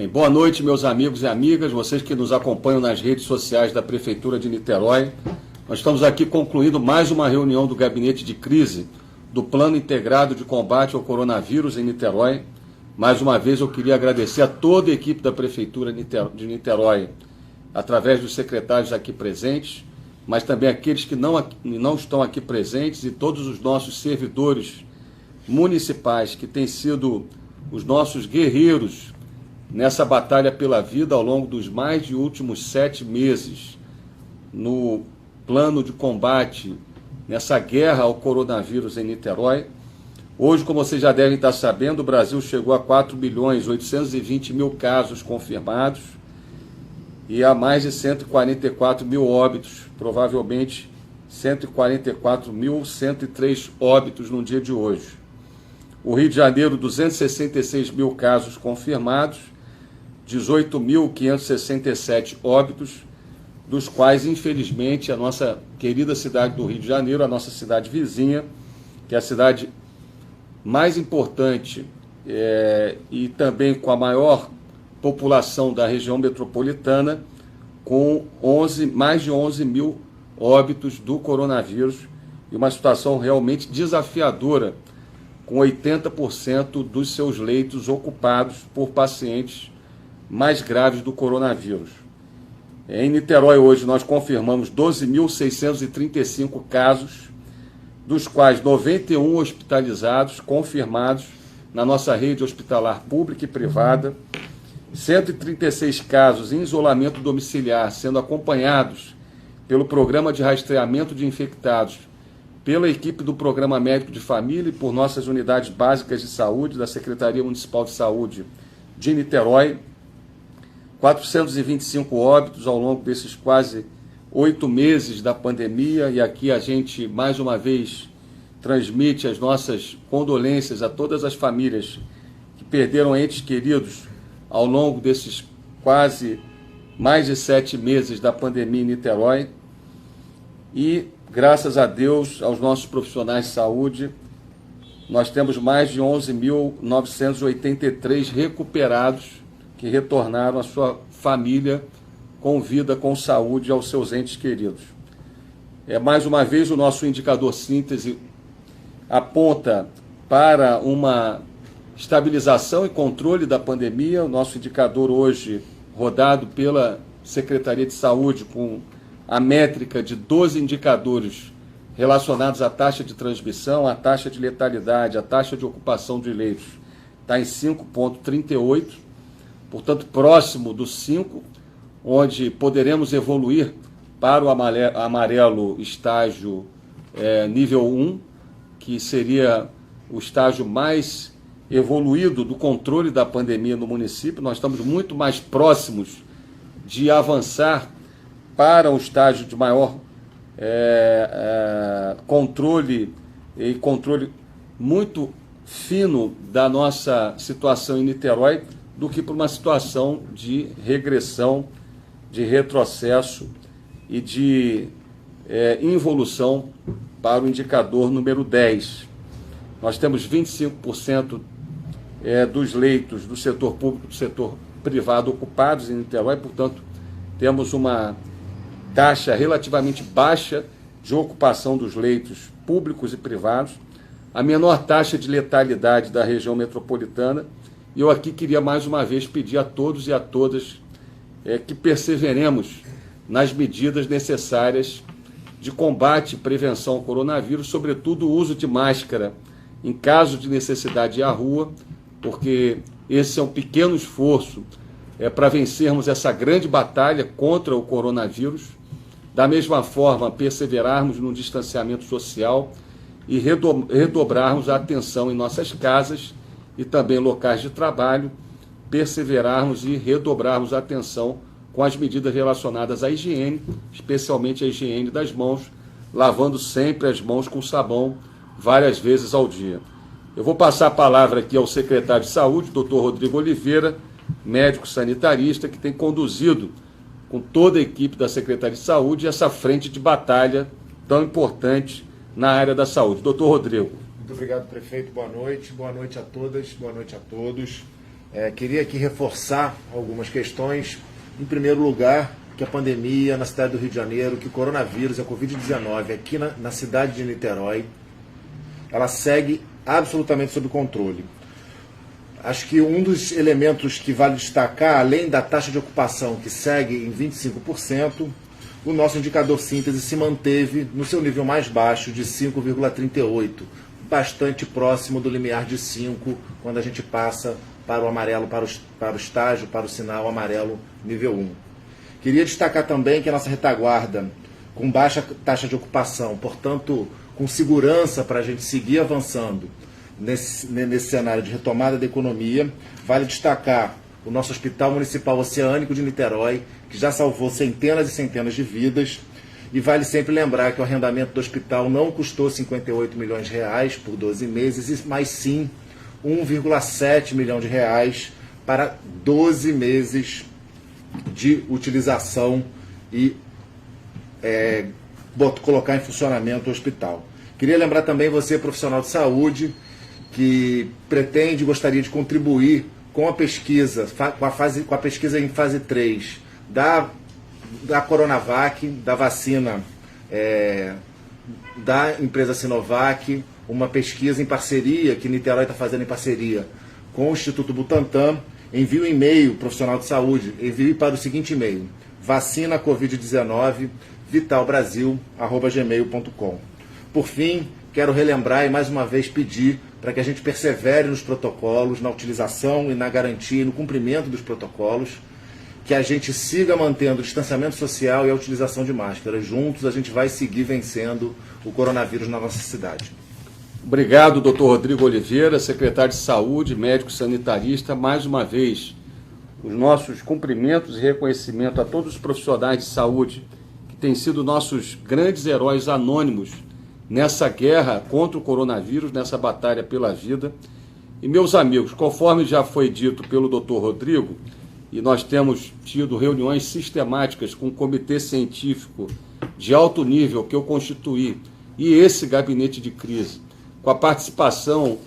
Bem, boa noite, meus amigos e amigas, vocês que nos acompanham nas redes sociais da Prefeitura de Niterói. Nós estamos aqui concluindo mais uma reunião do Gabinete de Crise do Plano Integrado de Combate ao Coronavírus em Niterói. Mais uma vez eu queria agradecer a toda a equipe da Prefeitura de Niterói, através dos secretários aqui presentes, mas também aqueles que não estão aqui presentes e todos os nossos servidores municipais que têm sido os nossos guerreiros nessa batalha pela vida ao longo dos mais de últimos 7 meses, no plano de combate, nessa guerra ao coronavírus em Niterói. Hoje, como vocês já devem estar sabendo, o Brasil chegou a 4.820.000 casos confirmados e a mais de 144 mil óbitos, provavelmente 144.103 óbitos no dia de hoje. O Rio de Janeiro, 266 mil casos confirmados, 18.567 óbitos, dos quais, infelizmente, a nossa querida cidade do Rio de Janeiro, a nossa cidade vizinha, que é a cidade mais importante e também com a maior população da região metropolitana, com mais de 11 mil óbitos do coronavírus, e uma situação realmente desafiadora, com 80% dos seus leitos ocupados por pacientes mais graves do coronavírus. Em Niterói, hoje, nós confirmamos 12.635 casos, dos quais 91 hospitalizados, confirmados na nossa rede hospitalar pública e privada, 136 casos em isolamento domiciliar, sendo acompanhados pelo Programa de Rastreamento de Infectados, pela equipe do Programa Médico de Família e por nossas unidades básicas de saúde da Secretaria Municipal de Saúde de Niterói. 425 óbitos ao longo desses quase 8 meses da pandemia, e aqui a gente, mais uma vez, transmite as nossas condolências a todas as famílias que perderam entes queridos ao longo desses quase mais de 7 meses da pandemia em Niterói. E, graças a Deus, aos nossos profissionais de saúde, nós temos mais de 11.983 recuperados que retornaram à sua família com vida, com saúde, aos seus entes queridos. Mais uma vez, o nosso indicador síntese aponta para uma estabilização e controle da pandemia. O nosso indicador hoje, rodado pela Secretaria de Saúde, com a métrica de 12 indicadores relacionados à taxa de transmissão, à taxa de letalidade, à taxa de ocupação de leitos, está em 5,38, portanto, próximo do 5, onde poderemos evoluir para o amarelo estágio nível 1, que seria o estágio mais evoluído do controle da pandemia no município. Nós estamos muito mais próximos de avançar para um estágio de maior controle e controle muito fino da nossa situação em Niterói, do que por uma situação de regressão, de retrocesso e de involução para o indicador número 10. Nós temos 25% dos leitos do setor público e do setor privado ocupados em Niterói, portanto, temos uma taxa relativamente baixa de ocupação dos leitos públicos e privados, a menor taxa de letalidade da região metropolitana. E eu aqui queria mais uma vez pedir a todos e a todas que perseveremos nas medidas necessárias de combate e prevenção ao coronavírus, sobretudo o uso de máscara em caso de necessidade de ir à rua, porque esse é um pequeno esforço para vencermos essa grande batalha contra o coronavírus. Da mesma forma, perseverarmos no distanciamento social e redobrarmos a atenção em nossas casas e também locais de trabalho, perseverarmos e redobrarmos a atenção com as medidas relacionadas à higiene, especialmente a higiene das mãos, lavando sempre as mãos com sabão várias vezes ao dia. Eu vou passar a palavra aqui ao secretário de Saúde, Dr. Rodrigo Oliveira, médico sanitarista, que tem conduzido com toda a equipe da Secretaria de Saúde essa frente de batalha tão importante na área da saúde. Doutor Rodrigo. Muito obrigado, prefeito. Boa noite a todas, boa noite a todos. Queria aqui reforçar algumas questões. Em primeiro lugar, que a pandemia na cidade do Rio de Janeiro, que o coronavírus, a Covid-19 aqui na cidade de Niterói, ela segue absolutamente sob controle. Acho que um dos elementos que vale destacar, além da taxa de ocupação que segue em 25%, o nosso indicador síntese se manteve no seu nível mais baixo de 5,38, bastante próximo do limiar de 5, quando a gente passa para o amarelo, para o estágio, para o sinal amarelo nível 1. Queria destacar também que a nossa retaguarda, com baixa taxa de ocupação, portanto, com segurança para a gente seguir avançando nesse cenário de retomada da economia, vale destacar o nosso Hospital Municipal Oceânico de Niterói, que já salvou centenas e centenas de vidas, e vale sempre lembrar que o arrendamento do hospital não custou 58 milhões de reais por 12 meses, mas sim 1,7 milhão de reais para 12 meses de utilização e colocar em funcionamento o hospital. Queria lembrar também você, profissional de saúde, que pretende e gostaria de contribuir com a pesquisa, com a pesquisa em fase 3 da Coronavac, da vacina da empresa Sinovac, uma pesquisa em parceria, que Niterói está fazendo em parceria com o Instituto Butantan. Envie um e-mail, profissional de saúde, envie para o seguinte e-mail: vacinacovid19 vitalbrasil@gmail.com. Por fim, quero relembrar e mais uma vez pedir para que a gente persevere nos protocolos, na utilização e na garantia e no cumprimento dos protocolos, que a gente siga mantendo o distanciamento social e a utilização de máscaras. Juntos a gente vai seguir vencendo o coronavírus na nossa cidade. Obrigado, doutor Rodrigo Oliveira, secretário de Saúde, médico sanitarista. Mais uma vez, os nossos cumprimentos e reconhecimento a todos os profissionais de saúde que têm sido nossos grandes heróis anônimos nessa guerra contra o coronavírus, nessa batalha pela vida. E, meus amigos, conforme já foi dito pelo doutor Rodrigo, e nós temos tido reuniões sistemáticas com o comitê científico de alto nível que eu constituí, e esse gabinete de crise, com a participação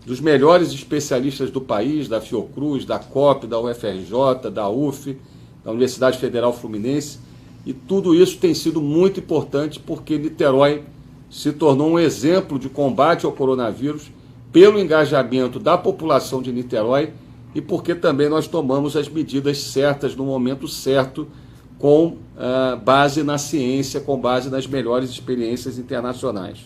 dos melhores especialistas do país, da Fiocruz, da COP, da UFRJ, da UF, da Universidade Federal Fluminense, e tudo isso tem sido muito importante porque Niterói se tornou um exemplo de combate ao coronavírus pelo engajamento da população de Niterói e porque também nós tomamos as medidas certas no momento certo, com base na ciência, com base nas melhores experiências internacionais.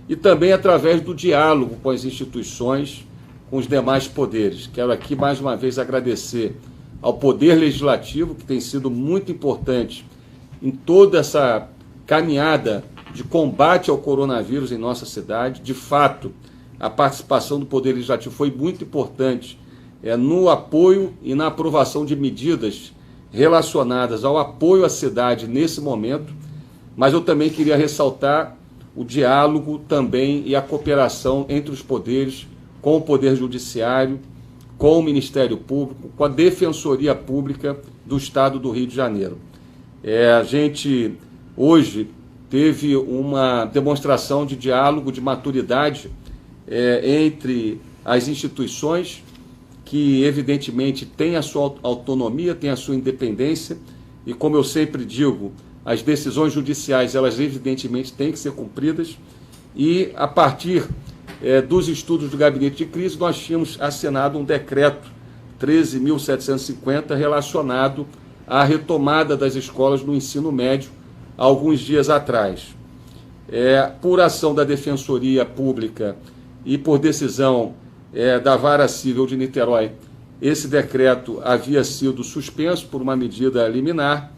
E também através do diálogo com as instituições, com os demais poderes. Quero aqui mais uma vez agradecer ao Poder Legislativo, que tem sido muito importante em toda essa caminhada de combate ao coronavírus em nossa cidade. De fato, a participação do Poder Legislativo foi muito importante no apoio e na aprovação de medidas relacionadas ao apoio à cidade nesse momento, mas eu também queria ressaltar o diálogo também e a cooperação entre os poderes, com o Poder Judiciário, com o Ministério Público, com a Defensoria Pública do Estado do Rio de Janeiro. A gente hoje teve uma demonstração de diálogo, de maturidade entre as instituições, que evidentemente tem a sua autonomia, tem a sua independência, e como eu sempre digo, as decisões judiciais, elas evidentemente têm que ser cumpridas, e a partir dos estudos do gabinete de crise, nós tínhamos assinado um decreto 13.750 relacionado à retomada das escolas no ensino médio há alguns dias atrás. Por ação da Defensoria Pública e por decisão da Vara Civil de Niterói, esse decreto havia sido suspenso por uma medida liminar.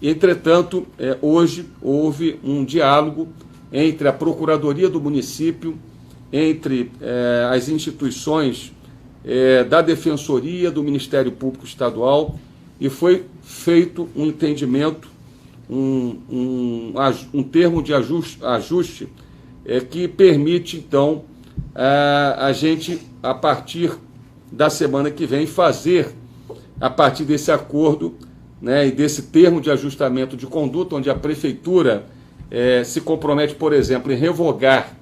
Entretanto, hoje houve um diálogo entre a Procuradoria do município, entre as instituições da Defensoria, do Ministério Público Estadual, e foi feito um entendimento, um termo de ajuste que permite, então, a gente, a partir da semana que vem, fazer, a partir desse acordo, e desse termo de ajustamento de conduta, onde a Prefeitura se compromete, por exemplo, em revogar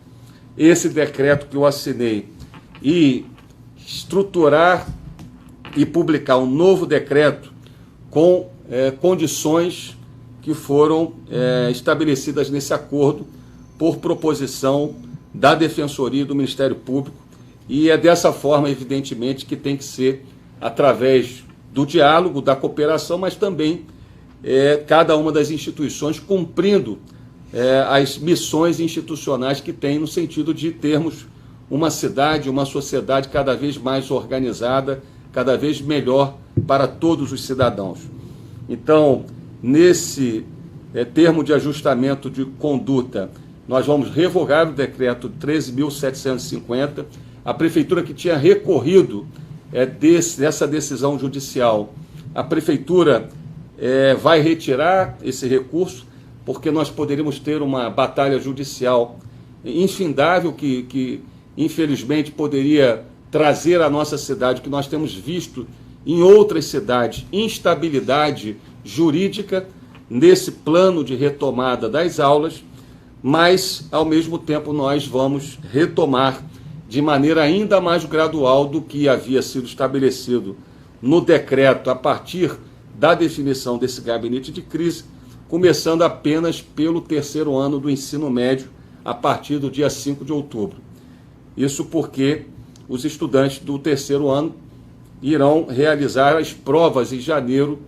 esse decreto que eu assinei e estruturar e publicar um novo decreto com condições que foram estabelecidas nesse acordo por proposição da Defensoria e do Ministério Público, e é dessa forma, evidentemente, que tem que ser através do diálogo, da cooperação, mas também cada uma das instituições cumprindo as missões institucionais que tem no sentido de termos uma cidade, uma sociedade cada vez mais organizada, cada vez melhor para todos os cidadãos. Então, nesse termo de ajustamento de conduta, nós vamos revogar o decreto 13.750. A prefeitura que tinha recorrido dessa decisão judicial, a prefeitura vai retirar esse recurso, porque nós poderíamos ter uma batalha judicial infindável que infelizmente poderia trazer à nossa cidade, o que nós temos visto em outras cidades, instabilidade jurídica nesse plano de retomada das aulas, mas, ao mesmo tempo, nós vamos retomar de maneira ainda mais gradual do que havia sido estabelecido no decreto a partir da definição desse gabinete de crise, começando apenas pelo terceiro ano do ensino médio, a partir do dia 5 de outubro. Isso porque os estudantes do terceiro ano irão realizar as provas em janeiro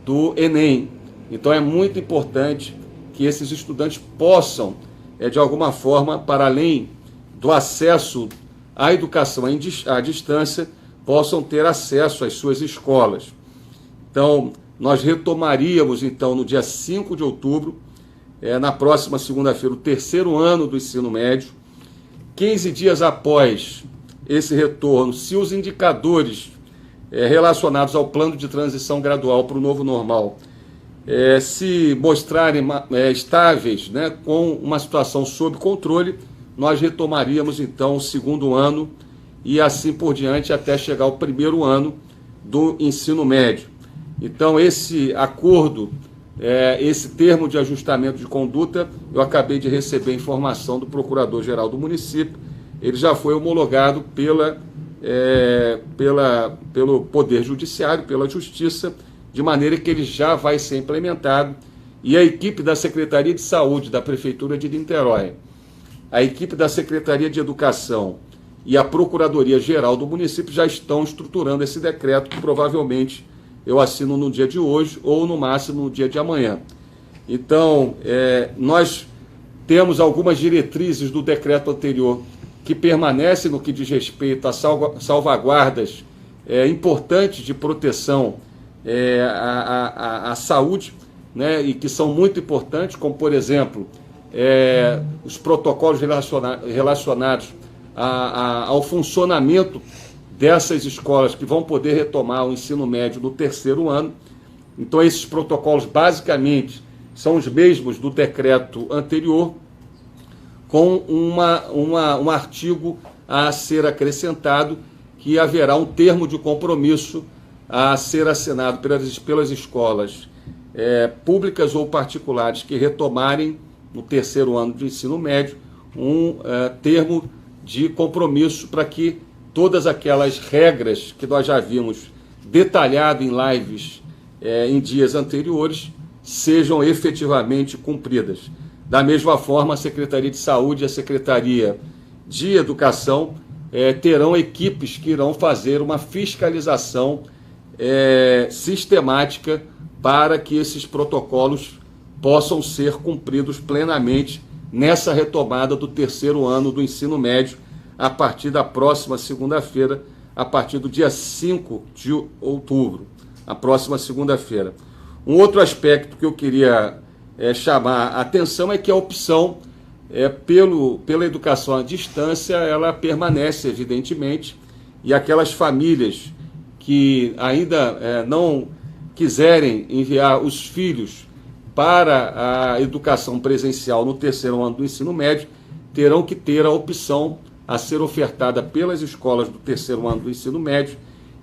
do Enem. Então é muito importante que esses estudantes possam, de alguma forma, para além do acesso à educação à distância, possam ter acesso às suas escolas. Então, nós retomaríamos, então, no dia 5 de outubro, na próxima segunda-feira, o terceiro ano do ensino médio. 15 dias após esse retorno, se os indicadores relacionados ao plano de transição gradual para o novo normal se mostrarem estáveis, né, com uma situação sob controle, nós retomaríamos então o segundo ano e assim por diante até chegar ao primeiro ano do ensino médio. Então esse acordo, esse termo de ajustamento de conduta, eu acabei de receber informação do Procurador-Geral do município, ele já foi homologado pelo Poder Judiciário, pela Justiça, de maneira que ele já vai ser implementado, e a equipe da Secretaria de Saúde da Prefeitura de Niterói, a equipe da Secretaria de Educação e a Procuradoria-Geral do município já estão estruturando esse decreto, que provavelmente eu assino no dia de hoje ou no máximo no dia de amanhã. Então, nós temos algumas diretrizes do decreto anterior que permanecem no que diz respeito a salvaguardas importantes de proteção à saúde, né, e que são muito importantes, como, por exemplo, os protocolos relacionados ao funcionamento dessas escolas que vão poder retomar o ensino médio no terceiro ano. Então, esses protocolos, basicamente, são os mesmos do decreto anterior, com um artigo a ser acrescentado, que haverá um termo de compromisso a ser assinado pelas escolas públicas ou particulares que retomarem no terceiro ano de ensino médio, um termo de compromisso para que todas aquelas regras que nós já vimos detalhado em lives em dias anteriores sejam efetivamente cumpridas. Da mesma forma, a Secretaria de Saúde e a Secretaria de Educação terão equipes que irão fazer uma fiscalização sistemática para que esses protocolos possam ser cumpridos plenamente nessa retomada do terceiro ano do ensino médio, a partir da próxima segunda-feira, a partir do dia 5 de outubro, a próxima segunda-feira. Um outro aspecto que eu queria chamar a atenção é que a opção pela educação à distância, ela permanece, evidentemente, e aquelas famílias que ainda não quiserem enviar os filhos para a educação presencial no terceiro ano do ensino médio, terão que ter a opção a ser ofertada pelas escolas do terceiro ano do ensino médio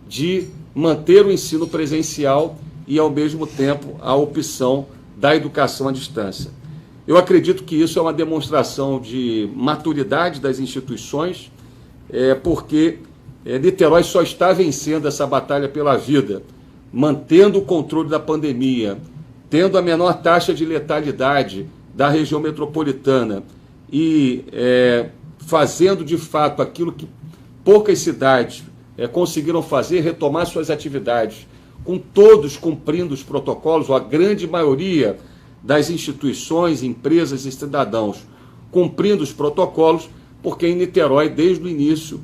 de manter o ensino presencial e, ao mesmo tempo, a opção da educação à distância. Eu acredito que isso é uma demonstração de maturidade das instituições, porque Niterói só está vencendo essa batalha pela vida, mantendo o controle da pandemia, tendo a menor taxa de letalidade da região metropolitana e fazendo de fato aquilo que poucas cidades conseguiram fazer, retomar suas atividades, com todos cumprindo os protocolos, ou a grande maioria das instituições, empresas e cidadãos cumprindo os protocolos, porque em Niterói, desde o início,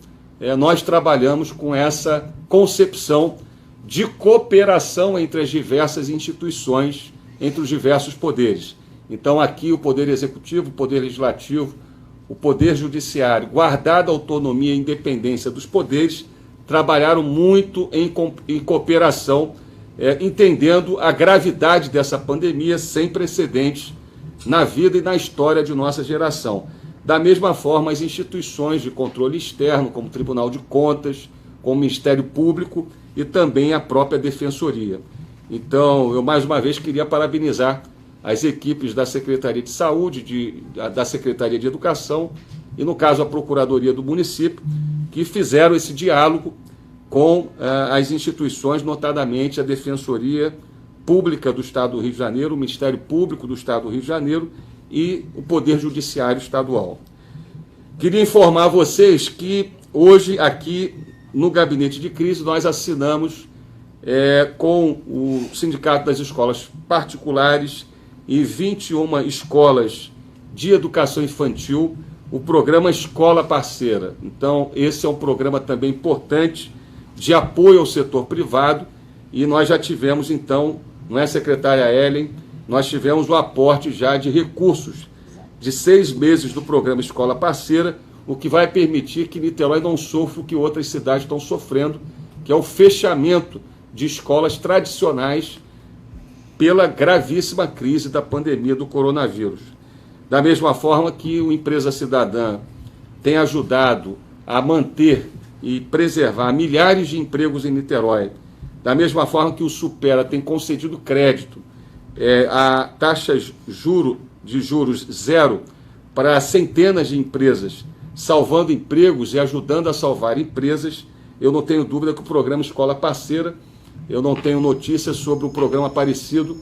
nós trabalhamos com essa concepção de cooperação entre as diversas instituições, entre os diversos poderes. Então aqui o Poder Executivo, o Poder Legislativo, o Poder Judiciário, guardada a autonomia e independência dos poderes, trabalharam muito em cooperação, entendendo a gravidade dessa pandemia sem precedentes na vida e na história de nossa geração. Da mesma forma, as instituições de controle externo, como o Tribunal de Contas, como o Ministério Público e também a própria Defensoria. Então, eu mais uma vez queria parabenizar as equipes da Secretaria de Saúde, da Secretaria de Educação e, no caso, a Procuradoria do município, que fizeram esse diálogo com as instituições, notadamente a Defensoria Pública do Estado do Rio de Janeiro, o Ministério Público do Estado do Rio de Janeiro e o Poder Judiciário Estadual. Queria informar vocês que hoje, aqui no Gabinete de Crise, nós assinamos com o Sindicato das Escolas Particulares e 21 escolas de educação infantil, o programa Escola Parceira. Então, esse é um programa também importante de apoio ao setor privado e nós já tivemos, então, não é, secretária Ellen, nós tivemos o aporte já de recursos de 6 meses do programa Escola Parceira, o que vai permitir que Niterói não sofra o que outras cidades estão sofrendo, que é o fechamento de escolas tradicionais pela gravíssima crise da pandemia do coronavírus. Da mesma forma que o Empresa Cidadã tem ajudado a manter e preservar milhares de empregos em Niterói, da mesma forma que o Supera tem concedido crédito a taxas de juros zero para centenas de empresas, salvando empregos e ajudando a salvar empresas, eu não tenho dúvida que o programa Escola Parceira, eu não tenho notícias sobre o programa parecido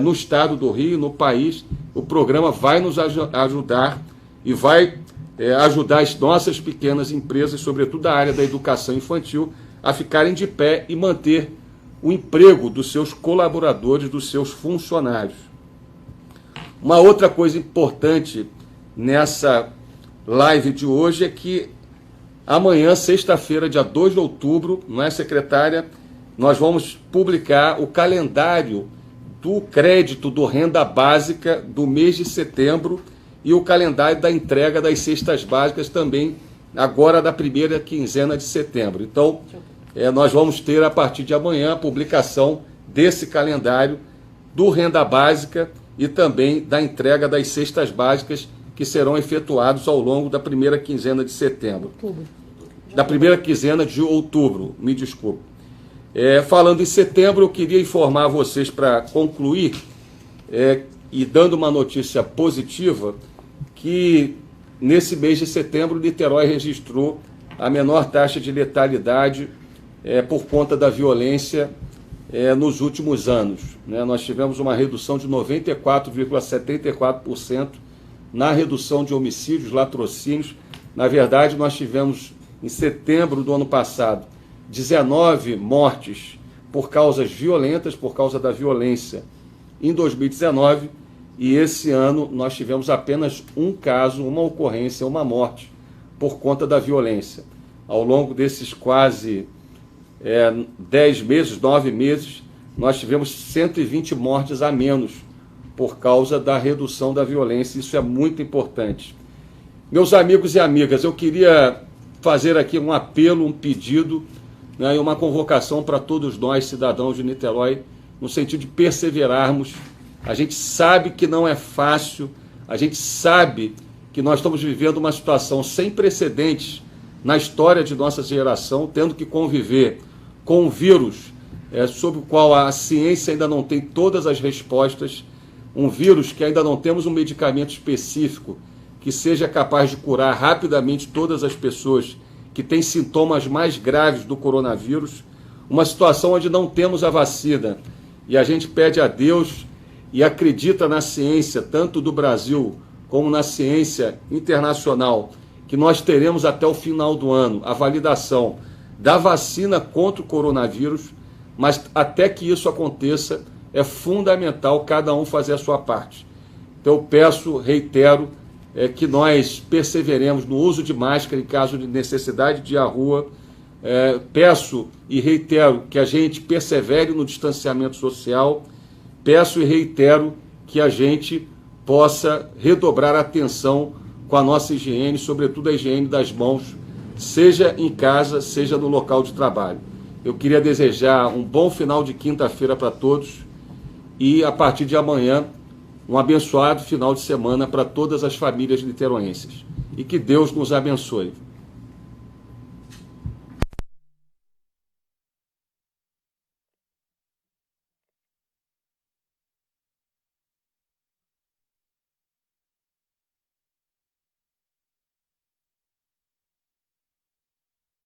no estado do Rio, no país. O programa vai nos ajudar e vai ajudar as nossas pequenas empresas, sobretudo da área da educação infantil, a ficarem de pé e manter o emprego dos seus colaboradores, dos seus funcionários. Uma outra coisa importante nessa live de hoje é que amanhã, sexta-feira, dia 2 de outubro, não é, secretária, nós vamos publicar o calendário do crédito do Renda Básica do mês de setembro e o calendário da entrega das cestas básicas também, agora da primeira quinzena de setembro. Então, nós vamos ter a partir de amanhã a publicação desse calendário do Renda Básica e também da entrega das cestas básicas que serão efetuados ao longo da primeira quinzena de setembro. Da primeira quinzena de outubro, me desculpe. Falando em setembro, eu queria informar vocês para concluir, e dando uma notícia positiva, que nesse mês de setembro, Niterói registrou a menor taxa de letalidade por conta da violência nos últimos anos. Nós tivemos uma redução de 94,74% na redução de homicídios, latrocínios. Na verdade, nós tivemos, em setembro do ano passado, 19 mortes por causas violentas, por causa da violência, em 2019, e esse ano nós tivemos apenas um caso, uma ocorrência, uma morte, por conta da violência. Ao longo desses quase 10 meses, 9 meses, nós tivemos 120 mortes a menos, por causa da redução da violência. Isso é muito importante. Meus amigos e amigas, eu queria fazer aqui um apelo, um pedido, e uma convocação para todos nós, cidadãos de Niterói, no sentido de perseverarmos. A gente sabe que não é fácil, a gente sabe que nós estamos vivendo uma situação sem precedentes na história de nossa geração, tendo que conviver com um vírus sobre o qual a ciência ainda não tem todas as respostas, um vírus que ainda não temos um medicamento específico que seja capaz de curar rapidamente todas as pessoas que tem sintomas mais graves do coronavírus, uma situação onde não temos a vacina. E a gente pede a Deus e acredita na ciência, tanto do Brasil como na ciência internacional, que nós teremos até o final do ano a validação da vacina contra o coronavírus, mas até que isso aconteça, é fundamental cada um fazer a sua parte. Então eu peço, reitero, que nós perseveremos no uso de máscara em caso de necessidade de ir à rua. Peço e reitero que a gente persevere no distanciamento social. Peço e reitero que a gente possa redobrar a atenção com a nossa higiene, sobretudo a higiene das mãos, seja em casa, seja no local de trabalho. Eu queria desejar um bom final de quinta-feira para todos e, a partir de amanhã, um abençoado final de semana para todas as famílias niteroenses. E que Deus nos abençoe.